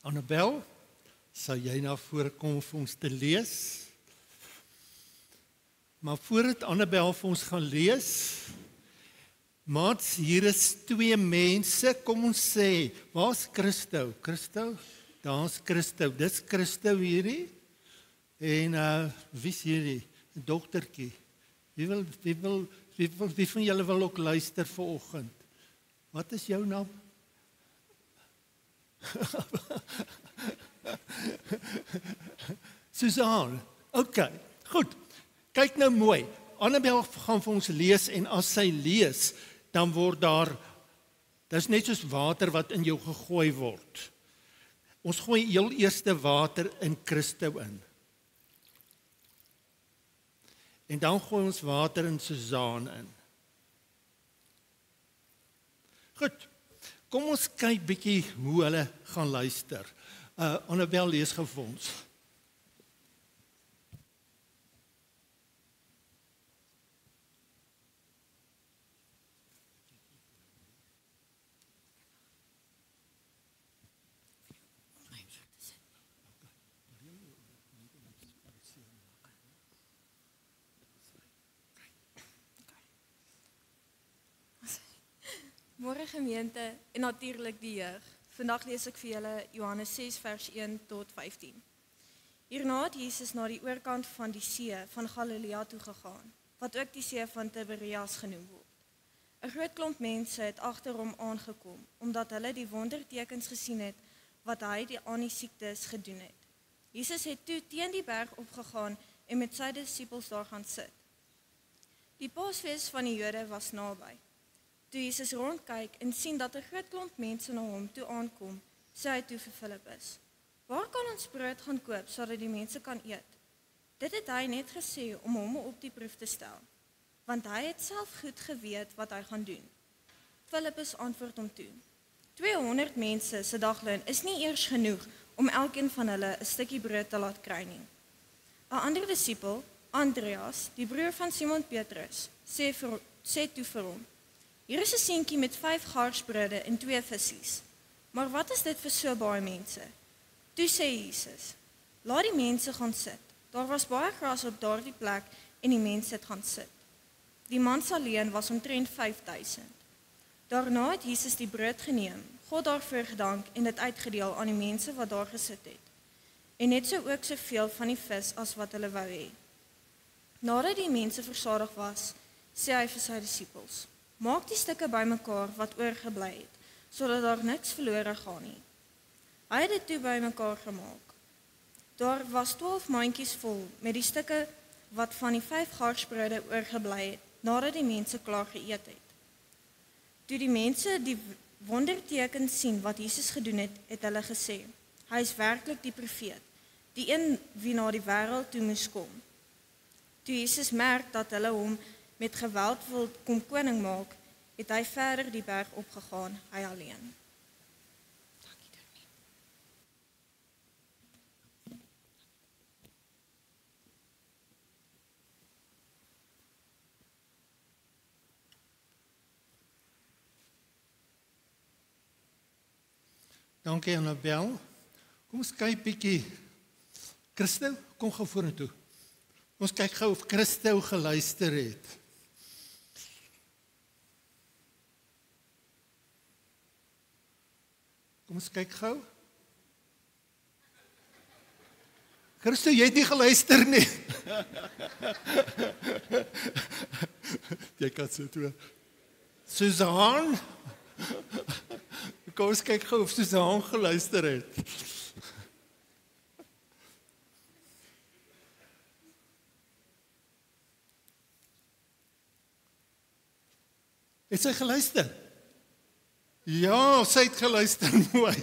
Annabel, sal jy na vore kom vir ons te lees? Maar voordat Annabel vir ons gaan lees, maats, hier is 2 mense, kom ons sê, waar's Christo? Christo? Daar's Christo, dis Christo hierdie, en wie's hierdie? 'n Dogtertjie. Wie van julle wil ook luister vanoggend? Wat is jou naam? Suzanne, okay, goed. Kyk nou mooi. Annabel gaan vir ons lees en as sy lees, dan word dis net soos water wat in jou gegooi word. Ons gooi heel eerste water in Christo in. En dan gooi ons water in Suzanne in. Goed. Kom ons kyk bietjie hoe hulle gaan luister. Annabel lees gou vir ons. Môre gemeente en natuurlik die jeug. Vandag lees ek vir julle Johannes 6 vers 1 tot 15. Hierna het Jesus na die oorkant van die see van Galilea toe gegaan, wat ook die see van Tiberias genoem word. 'n Groot klomp mense het agter hom aangekom, omdat hulle die wondertekens gesien het wat hy aan die siektes gedoen het. Jesus het toe teen die berg opgegaan en met sy disippels daar gaan sit. Die Paasfees van die Jode was naby. Toe Jesus rondkyk en sien dat 'n groot klomp mense na hom toe aankom, sê hy toe vir Filippus: "Waar kan ons brood gaan koop sodat die mense kan eet?" Dit het hy net gesê om hom op die proef te stel, want hy het self goed geweet wat hy gaan doen. Filippus antwoord hom toe: 200 mense se dagloon is nie eers genoeg om elkeen van hulle 'n stukkie brood te laat kry nie. 'n Ander disipel, Andreas, die broer van Simon Petrus, sê toe vir hom: "Hier is 'n seentjie met 5 garsbrode en 2 visse. Maar wat is dit vir so baie mense?" Toe sê Jesus: "Laat die mense gaan sit." Daar was baie gras op daardie plek en die mense het gaan sit. Die mans alleen was omtrent 5000. Daarna het Jesus die brood geneem, God daarvoor gedank en dit uitgedeel aan die mense wat daar gesit het. En net so ook soveel van die vis as wat hulle wou hê. Nadat die mense versadig was, sê hy vir sy disippels: "Maak die stukke bymekaar wat oorgebly het, sodat daar niks verlore gaan nie." Hy het dit toe bymekaar gemaak. Daar was 12 mandjies vol met die stukke wat van die 5 garsbrode oorgebly het, nadat die mense klaar geëet het. Toe die mense die wondertekens sien wat Jesus gedoen het, het hulle gesê: "Hy is werklik die profeet, die een wie na die wêreld toe moes kom." Toe Jesus merk dat hulle hom met geweld wil kom koning maak, het hy verder die berg opgegaan, hy alleen. Dankie Annabel. Kom ons kyk bietjie. Christo, kom gou vorentoe. Ons kyk gou of Christo geluister het. Kom ons kyk gou. Christo, jy het nie geluister nie. Jy kan so toe. Suzanne? Kom ons kyk gou of Suzanne geluister het. Het sy geluister? Ja, sy het geluister mooi.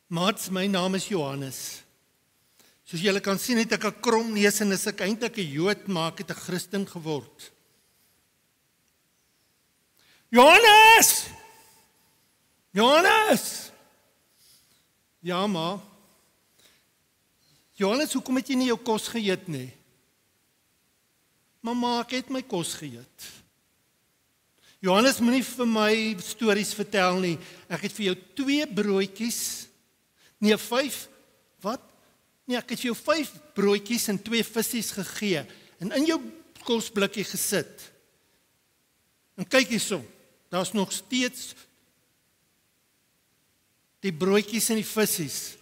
Maats, my naam is Johannes. Soos julle kan sien het ek 'n krom neus en is ek eintlik 'n Jood, maar ek het 'n Christen geword. Johannes! Johannes! Ja, ma. Johannes, hoekom het jy nie jou kos geëet nie? Mamma, ek het my kos geëet. Johannes moenie vir my stories vertel nie. Ek het vir jou 2 broodjies, nee 5, wat? Nee, ek het vir jou 5 broodjies en 2 visse gegee en in jou kosblikkie gesit. En kyk hierso, daar's nog steeds die broodjies en die visse.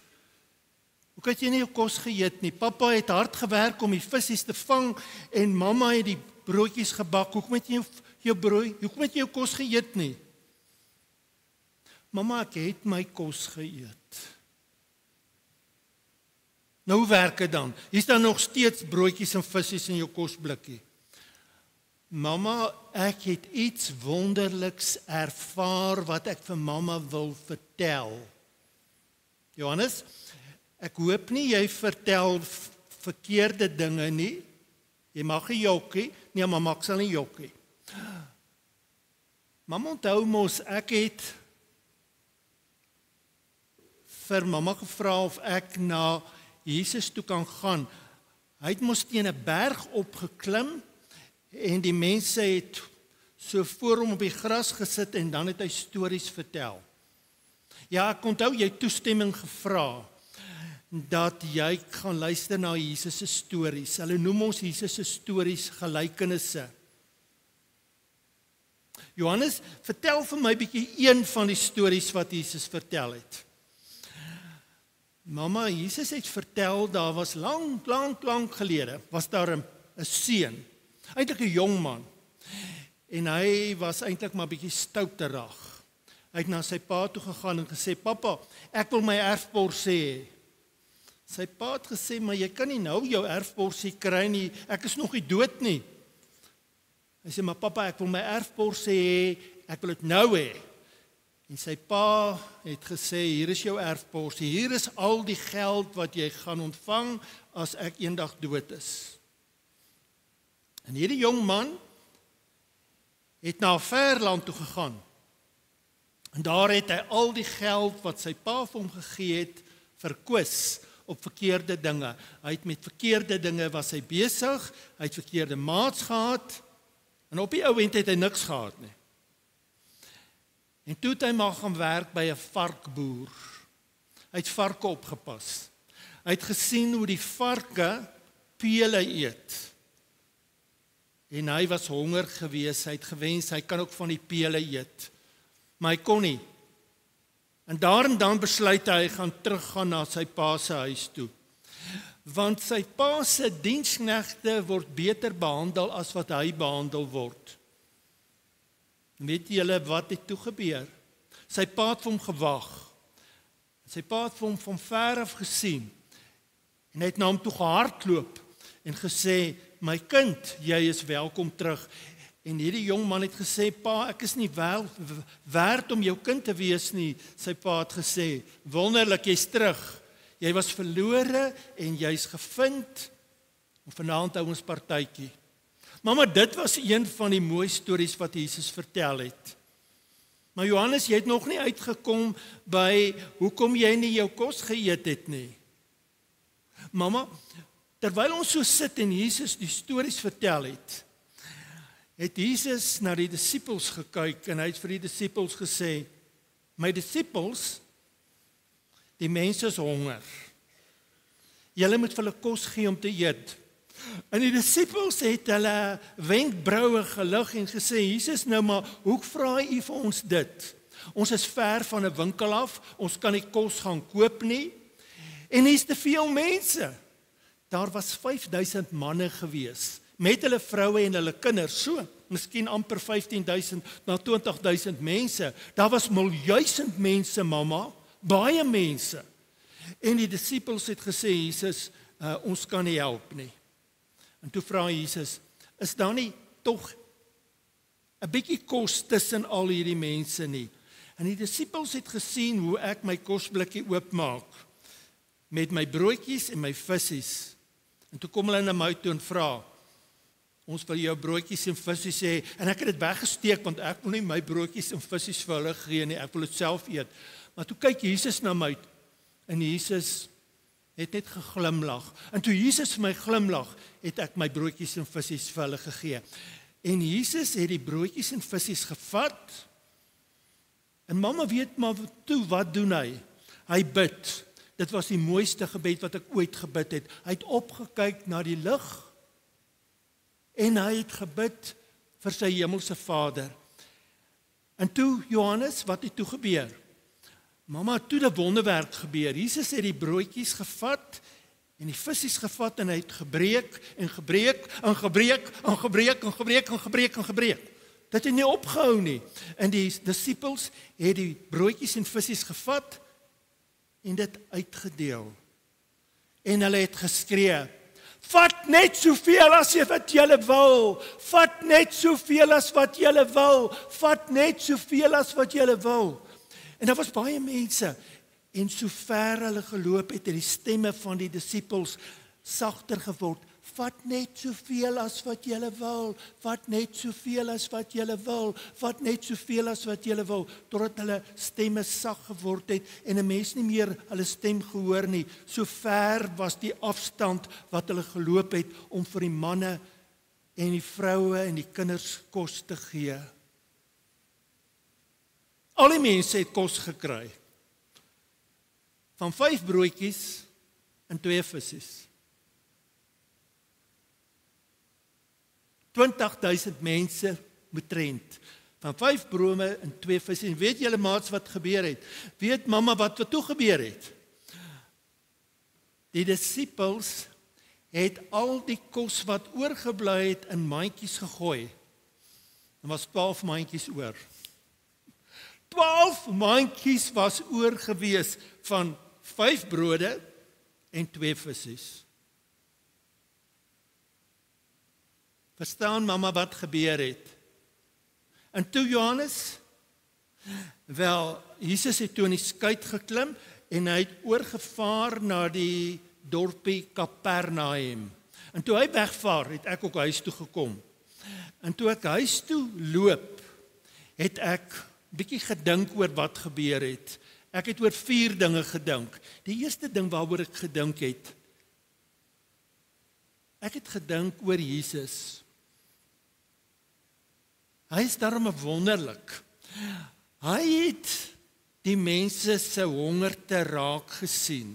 Hoe het jy nie jou kos geëet nie? Pappa het hard gewerk om die visse te vang en mamma het die broodjies gebak. Hoekom het jy hoekom het jy jou kos geëet nie? Mamma, ek het my kos geëet. Nou hoe werk dit dan? Hier staan nog steeds broodjies en visse in jou kosblikkie. Mamma, ek het iets wonderliks ervaar wat ek vir mamma wil vertel. Johannes, ek hoop nie jy vertel verkeerde dinge nie. Jy mag nie jokkie. Nee, mamma, ek sal nie jokkie. Mamma, onthou mos, ek het vir mamma gevra of ek na Jesus toe kan gaan. Hy het mos teen 'n berg opgeklim en die mense het so voor hom op die gras gesit en dan het hy stories vertel. Ja, ek onthou jy het toestemming gevra dat jy gaan luister na Jesus se stories. Hulle noem ons Jesus se stories gelykenisse. Johannes, vertel vir my bietjie een van die stories wat Jesus vertel het. Mamma, Jesus het vertel, daar was lank gelede, was daar 'n seun, eintlik 'n jong man. En hy was eintlik maar bietjie stouterig. Hy het na sy pa toe gegaan en gesê, "Pappa, ek wil my erfporsie hê." Sy pa het gesê, "Maar jy kan nie nou jou erfporsie kry nie, ek is nog nie dood nie." Hy sê, "Maar pappa, ek wil my erfporsie hê, ek wil dit nou hê." En sy pa het gesê, "Hier is jou erfporsie, hier is al die geld wat jy gaan ontvang as ek eendag dood is." En hierdie jong man het na 'n ver land toe gegaan. En daar het hy al die geld wat sy pa vir hom gegee het, verkwis op verkeerde dinge. Hy het met verkeerde dinge was hy besig, hy het verkeerde maats gehad, en op die ou end het hy niks gehad nie. En toe het hy maar gaan werk by 'n varkboer. Hy het varke opgepas. Hy het gesien hoe die varke pele eet. En hy was honger gewees, hy het gewens hy kan ook van die pele eet. Maar hy kon nie. En dan besluit hy gaan teruggaan na sy pa se huis toe. Want sy pa se diensknegte word beter behandel as wat hy behandel word. Weet julle wat het toe gebeur? Sy pa het vir hom gewag. Sy pa het vir hom van ver af gesien. En hy het na hom toe gehardloop en gesê, "My kind, jy is welkom terug." En hierdie jong man het gesê, "Pa, ek is nie werd om jou kind te wees nie." Sy pa het gesê, "Wonderlik, jy's terug. Jy was verlore en jy's gevind. En vanaand hou ons partytjie." Mamma, dit was een van die mooi stories wat Jesus vertel het. Maar Johannes, jy het nog nie uitgekom by hoekom jy nie jou kos geëet het nie. Mamma, terwyl ons so sit en Jesus die stories vertel het Jesus na die disippels gekyk en hy het vir die disippels gesê, "My disippels, die mense is honger. Julle moet vir hulle kos gee om te eet." En die disippels het hulle wenkbroue gelig en gesê, "Jesus, nou maar, hoe vra u vir ons dit? Ons is ver van 'n winkel af, ons kan nie kos gaan koop nie. En hier's te veel mense." Daar was 5000 manne gewees, met hulle vroue en hulle kinders, so, miskien amper 15000 na 20000 mense. Daar was miljoen mense, mamma, baie mense. En die disippels het gesê, "Jesus, ons kan nie help nie." En toe vra Jesus, "Is daar nie tog 'n bietjie kos tussen al hierdie mense nie?" En die disippels het gesien hoe ek my kosblikkie oopmaak met my broodjies en my visse. En toe kom hulle na my toe en vra, "Ons wil jou broodjies en visse hê." En ek het dit weggesteek want ek wil nie my broodjies en visse vir hulle gee nie, ek wil dit self eet. Maar toe kyk Jesus na my en Jesus het net geglimlag. En toe Jesus vir my glimlag, het ek my broodjies en visse vir hulle gegee. En Jesus het die broodjies en visse gevat. En mamma weet maar toe, wat doen hy? Hy bid. Dit was die mooiste gebed wat ek ooit gebid het. Hy het opgekyk na die lig en hy het gebid vir sy hemelse Vader. En toe, Johannes, wat het toe gebeur? Mamma, toe die wonderwerk gebeur. Jesus het die broodjies gevat en die visse gevat en hy het gebreek en gebreek en gebreek en gebreek en gebreek en gebreek en gebreek. Dit het nie opgehou nie. En die disippels het die broodjies en visse gevat en dit uitgedeel. En hulle het geskree, vat net soveel as wat julle wil, vat net soveel as wat julle wil, vat net soveel as wat julle wil. En daar was baie mense, en sover hulle geloop het die stemme van die disippels sagter geword, vat net soveel as wat julle wil, vat net soveel as wat julle wil, vat net soveel as wat julle wil, totdat hulle stemme sag geword het, en 'n mens nie meer hulle stem gehoor nie. So ver was die afstand wat hulle geloop het, om vir die manne en die vroue en die kinders kos te gee. Al die mense het kos gekry, van 5 broodjies en 2 visse. 20,000 mense betrent, van 5 brome en 2 visse. En weet julle maats wat gebeur het? Weet mamma wat toe gebeur het? Die disippels het al die kos wat oorgebly het in mandjies gegooi. Er was 12 mandjies oor. 12 mandjies was oor gewees van 5 brode en 2 visse. Verstaan mamma wat gebeur het? En toe Johannes, wel, Jesus het toe in die skuit geklim en hy het oorgevaar na die dorpie Kapernaum. En toe hy wegvaar, het ek ook huis toe gekom. En toe ek huis toe loop, het ek bietjie gedink oor wat gebeur het. Ek het oor 4 dinge gedink. Die eerste ding waaroor ek gedink het, ek het gedink oor Jesus. Hy is daarom wonderlik. Hy het die mense se honger te raak gesien.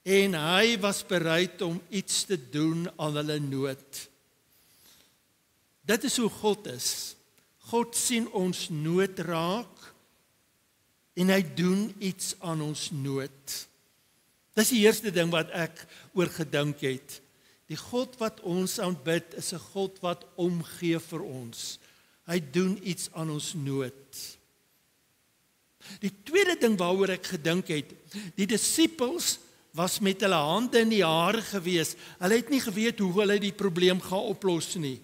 En hy was bereid om iets te doen aan hulle nood. Dit is hoe God is. God sien ons nood raak en hy doen iets aan ons nood. Dis die eerste ding wat ek oor gedink het. Die God wat ons aanbid is 'n God wat omgee vir ons. Hy doen iets aan ons nood. Die tweede ding waaroor ek gedink het, die disippels was met hulle hande in die hare gewees. Hulle het nie geweet hoe hulle die probleem gaan oplos nie.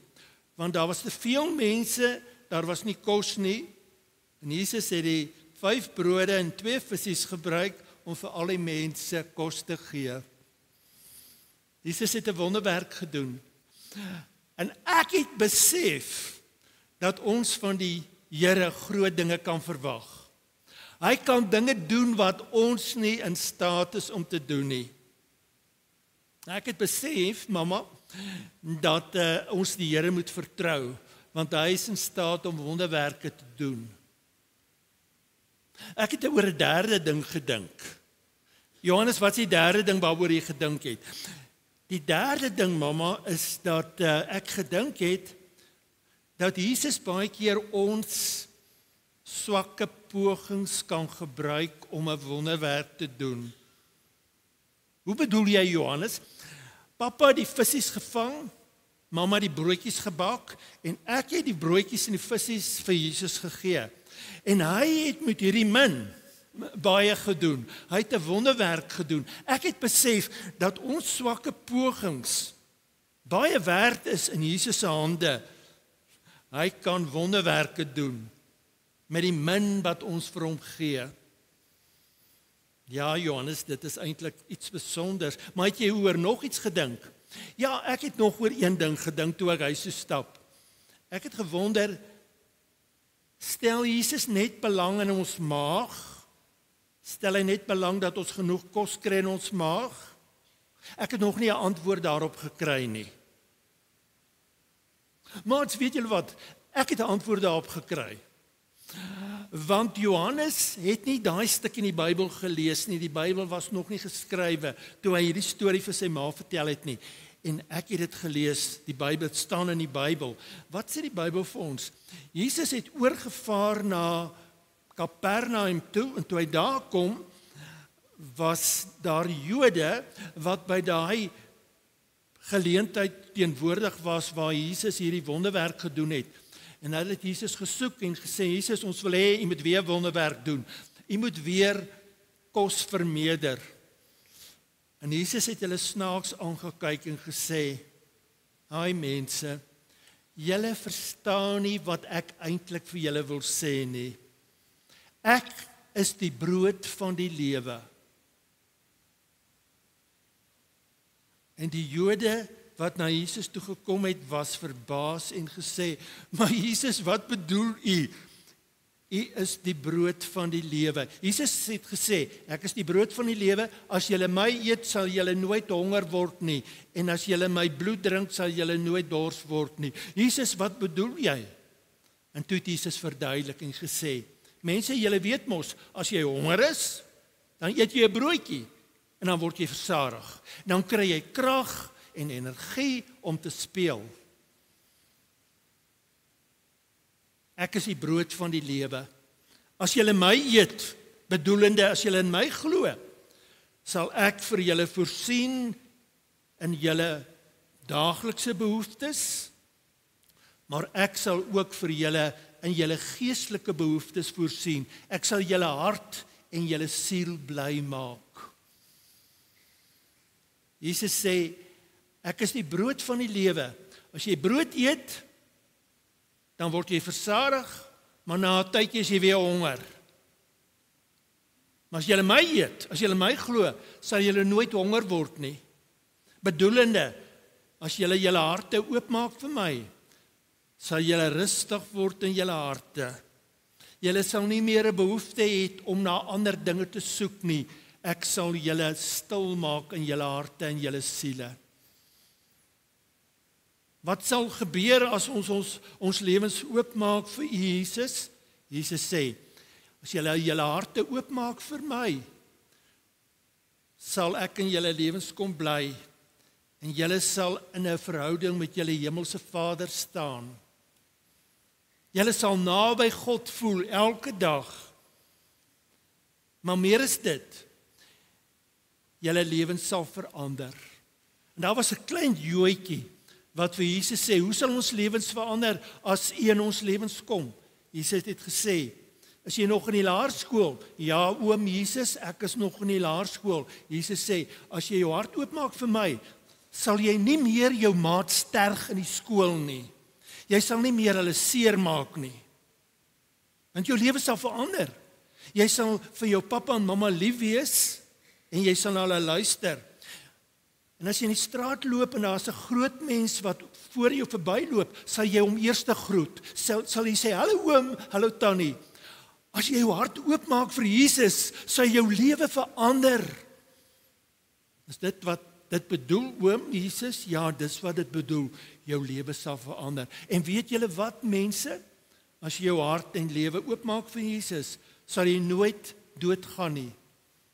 Want daar was te veel mense, daar was nie kos nie. En Jesus het die 5 brode en 2 visse gebruik om vir al die mense kos te gee. Jesus het 'n wonderwerk gedoen. En ek het besef dat ons van die Here groot dinge kan verwag. Hy kan dinge doen wat ons nie in staat is om te doen nie. Ek het besef, mamma, dat ons die Here moet vertrou, want hy is in staat om wonderwerke te doen. Ek het oor 'n derde ding gedink. Johannes, wat is die derde ding waaroor jy gedink het? Die derde ding, mamma, is dat ek gedink het dat Jesus baie keer ons swakke pogings kan gebruik om 'n wonderwerk te doen. Hoe bedoel jy, Johannes? Papa het die visse gevang, mamma die broodjies gebak en ek het die broodjies en die visse vir Jesus gegee. En hy het met hierdie baie gedoen. Hy het 'n wonderwerk gedoen. Ek het besef dat ons swakke pogings baie werd is in Jesus se hande. Hy kan wonderwerke doen met die min wat ons vir hom gee. Ja, Johannes, dit is eintlik iets besonders. Maar het jy oor nog iets gedink? Ja, ek het nog oor een ding gedink toe ek huis toe stap. Ek het gewonder, stel Jesus net belang in ons maag Stel hy net belang dat ons genoeg kos kry in ons maag? Ek het nog nie 'n antwoord daarop gekry nie. Maar weet julle wat? Ek het 'n antwoord daarop gekry. Want Johannes het nie daai stuk in die Bybel gelees nie. Die Bybel was nog nie geskrywe toe hy hierdie storie vir sy ma vertel het nie. En ek het dit gelees, die Bybel staan in die Bybel. Wat sê die Bybel vir ons? Jesus het oorgevaar na Kapernaum toe, en toe hy daar kom, was daar Jode wat by daai geleentheid teenwoordig was waar Jesus hierdie wonderwerk gedoen het. En hulle het Jesus gesoek en gesê, Jesus, ons wil hê, u moet weer wonderwerk doen. U moet weer kos vermeerder. En Jesus het hulle snaaks aangekyk en gesê, "Haai mense, julle verstaan nie wat ek eintlik vir julle wil sê nie. Ek is die brood van die lewe." En die Jode wat na Jesus toe gekom het, was verbaas en gesê, "Maar Jesus, wat bedoel u? U is die brood van die lewe." Jesus het gesê, "Ek is die brood van die lewe. As julle my eet, sal julle nooit honger word nie. En as julle my bloed drink, sal julle nooit dors word nie." Jesus, wat bedoel jy? En toe het Jesus verduidelik en gesê, "Mense, julle weet mos, as jy honger is, dan eet jy 'n broodjie en dan word jy versadig. Dan kry jy krag en energie om te speel. Ek is die brood van die lewe. As julle my eet, bedoelende as julle in my glo, sal ek vir julle voorsien in julle daaglikse behoeftes, maar ek sal ook vir julle in julle geestelike behoeftes voorsien. Ek sal julle hart en julle siel bly maak." Jesus sê, "Ek is die brood van die lewe. As jy brood eet, dan word jy versadig, maar na 'n tydjie is jy weer honger. Maar as julle my eet, as julle my glo, sal julle nooit honger word nie. Bedoelende, as julle julle harte oopmaak vir my, sal julle rustig word in julle harte. Julle sal nie meer 'n behoefte hê om na ander dinge te soek nie. Ek sal julle stil maak in julle harte en julle siele." Wat sal gebeur as ons lewens oopmaak vir Jesus? Jesus sê, "As julle julle harte oopmaak vir my, sal ek in julle lewens kom bly en julle sal in 'n verhouding met julle hemelse Vader staan. Julle sal naby God voel elke dag. Maar meer is dit, julle lewens sal verander." En daar was 'n klein joetjie wat vir Jesus sê, "Hoe sal ons lewens verander as U in ons lewens kom?" Jesus het gesê, "Is jy nog in die laerskool?" "Ja, oom Jesus, ek is nog in die laerskool." Jesus sê, "As jy jou hart oopmaak vir my, sal jy nie meer jou maat sterg in die skool nie. Jy sal nie meer hulle seermaak nie. Want jou lewe sal verander. Jy sal vir jou pappa en mamma lief wees en jy sal na hulle luister. En as jy in die straat loop en daar's 'n groot mens wat voor jou verbyloop, sal jy hom eers groet. Sal jy sê, "Hallo oom, hallo tannie." As jy jou hart oopmaak vir Jesus, sal jou lewe verander. Is dit wat dit bedoel, oom Jesus? Ja, dis wat dit bedoel. Jou lewe sal verander. En weet julle wat, mense? As jy jou hart en lewe oopmaak vir Jesus, sal jy nooit doodgaan nie.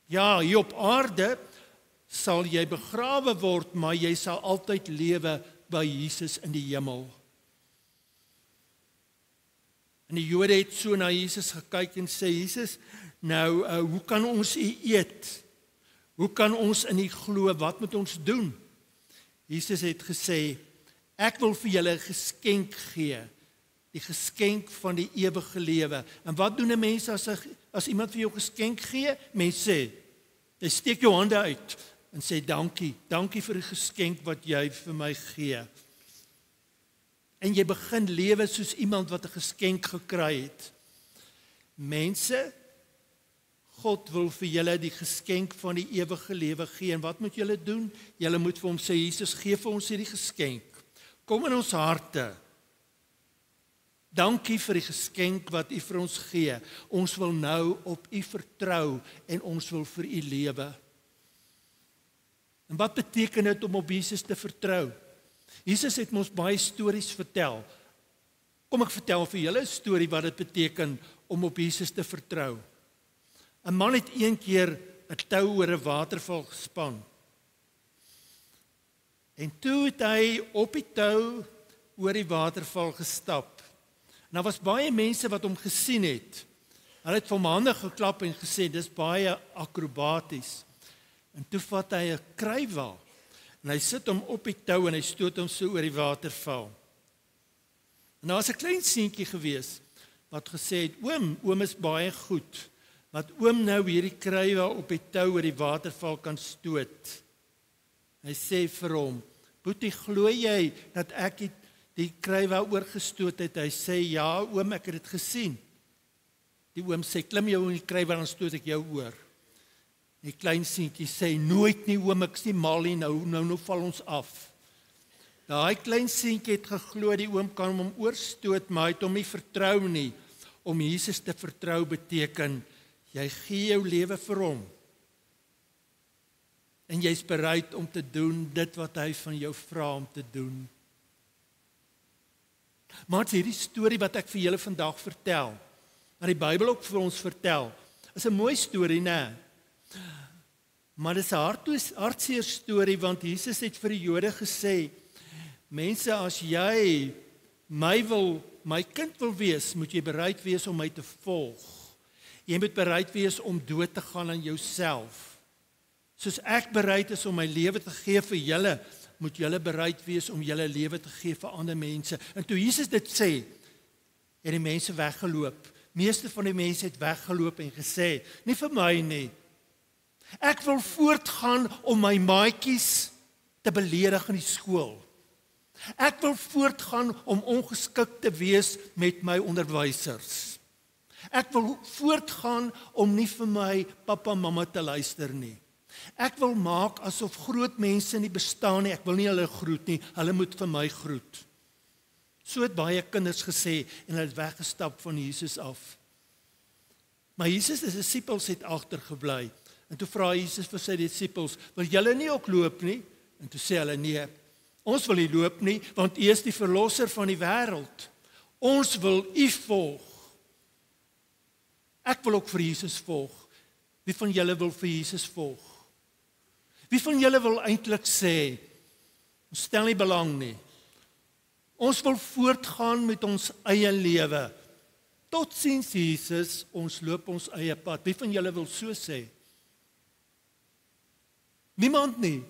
Ja, hier op aarde sal jy begrawe word, maar jy sal altyd lewe by Jesus in die hemel. En die Jode het so na Jesus gekyk en sê, "Jesus, nou, hoe kan ons U eet? Hoe kan ons in U glo? Wat moet ons doen?" Jesus het gesê, "Ek wil vir julle 'n geskenk gee, die geskenk van die ewige lewe." En wat doen 'n mens as iemand vir jou geskenk gee? Mens sê, jy steek jou hande uit en sê, "Dankie, dankie vir die geskenk wat jy vir my gee." En jy begin lewe soos iemand wat 'n geskenk gekry het. Mense, God wil vir julle die geskenk van die ewige lewe gee. En wat moet julle doen? Julle moet vir hom sê, "Jesus, gee vir ons hierdie geskenk. Kom in ons harte. Dankie vir die geskenk wat U vir ons gee. Ons wil nou op U vertrou en ons wil vir U lewe. En wat beteken dit om op Jesus te vertrou? Jesus het ons baie stories vertel. Kom ek vertel vir julle 'n storie wat dit beteken om op Jesus te vertrou. 'n Man het een keer 'n tou oor 'n waterval gespan. En toe het hy op die tou oor die waterval gestap. En daar was baie mense wat hom gesien het. Hulle het vir hom hande geklap en gesê, dis baie akrobaties. En toe vat hy 'n kruiwaal en hy sit hom op die tou en hy stoot hom so oor die waterval. En daar was 'n klein seentjie gewees wat gesê het, oom is baie goed, wat oom nou hierdie kruiwaal op die tou oor die waterval kan stoot. Hy sê vir hom, boetie, glo jy dat ek die kruiwaal oorgestoot het? Hy sê, ja oom, ek het dit gesien. Die oom sê, klim jou in die kruiwaal en stoot ek jou oor. Die klein seentjie sê, nooit nie oom, ek is nie mal nie, nou val ons af. Daai klein seentjie het geglo die oom kan hom oorstoot, maar hy het hom nie vertrou nie. Om Jesus te vertrou beteken, jy gee jou lewe vir hom. En jy's bereid om te doen dit wat hy van jou vra om te doen. Maar hierdie storie wat ek vir julle vandag vertel, wat die Bybel ook vir ons vertel, is 'n mooi storie, né? Maar dit is 'n hartseer storie, want Jesus het vir die Jode gesê, mense, as jy my kind wil wees, moet jy bereid wees om my te volg. Jy moet bereid wees om dood te gaan aan jouself. Soos ek bereid is om my lewe te gee vir julle, moet julle bereid wees om julle lewe te gee vir ander mense. En toe Jesus dit sê, het die mense weggeloop. Meeste van die mense het weggeloop en gesê, nie vir my nie. Ek wil voortgaan om my maatjies te beledig in die skool. Ek wil voortgaan om ongeskik te wees met my onderwysers. Ek wil voortgaan om nie vir my pappa en mamma te luister nie. Ek wil maak asof groot mense nie bestaan nie. Ek wil nie hulle groet nie. Hulle moet vir my groet. So het baie kinders gesê en hulle het weggestap van Jesus af. Maar Jesus se disippels het agtergebly. En toe vra Jesus vir sy disippels, wil julle nie ook loop nie? En toe sê hulle, nee, ons wil nie loop nie, want U is die verlosser van die wêreld. Ons wil U volg. Ek wil ook vir Jesus volg. Wie van julle wil vir Jesus volg? Wie van julle wil eintlik sê, ons stel nie belang nie. Ons wil voortgaan met ons eie lewe. Totsiens Jesus, ons loop ons eie pad. Wie van julle wil so sê? Niemand nie.